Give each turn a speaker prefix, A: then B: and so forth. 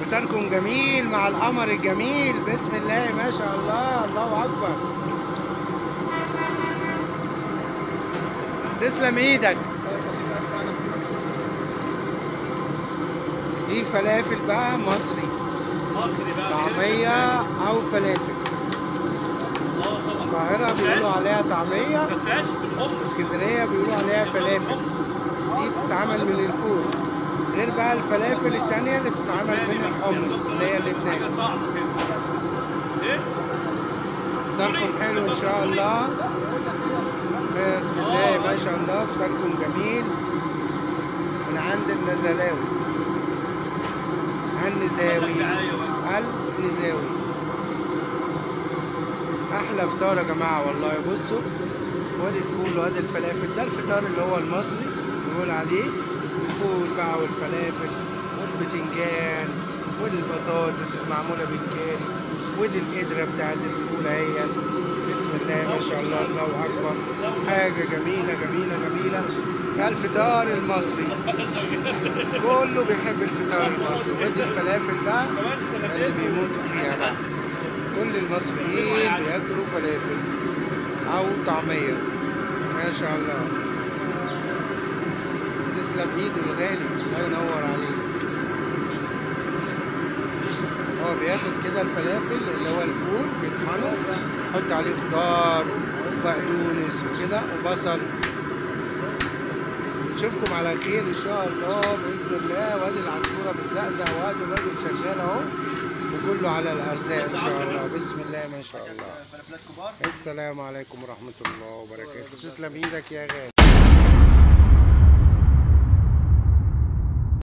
A: فطاركم جميل مع القمر الجميل. بسم الله ما شاء الله، الله اكبر. تسلم ايدك. دي فلافل بقى مصري
B: بقى
A: طعمية او فلافل. القاهرة بيقولوا عليها طعمية، اسكندرية بيقولوا عليها فلافل. دي بتتعمل من الفول، غير بقى الفلافل التانية اللي بتتعمل من الحمص اللي هي اللبناني. فطاركم حلو ان شاء الله. بسم الله ما شاء الله، فطاركم جميل من عند النزلاوي النزاوي. احلى فطار يا جماعه والله. بصوا، وادي الفول وادي الفلافل. ده الفطار اللي هو المصري بنقول عليه. الفول بقى والفلافل والبتنجان والبطاطس المعموله بالكاري، ودي القدره بتاعت الفول اهي. بسم الله ما شاء الله، الله اكبر. حاجه جميله جميله جميله. ده الفطار المصري، كله بيحب الفطار المصري. ودي الفلافل بقى اللي بيموتوا فيها بقى. كل المصريين بياكلوا فلافل او طعميه. ما شاء الله. تسلم ايده الغالي، الله ينور عليه. هو بياخد كده الفلافل اللي هو الفول، بيطحنه، يحط عليه خضار وبقدونس وكده وبصل. نشوفكم على خير ان شاء الله باذن الله. وادي العصفوره بتزقزق، وادي الراجل شغال اهو، وكله على الارزاق ان شاء الله. بسم الله ما شاء الله. السلام عليكم ورحمه الله وبركاته. تسلم ايدك يا غالي.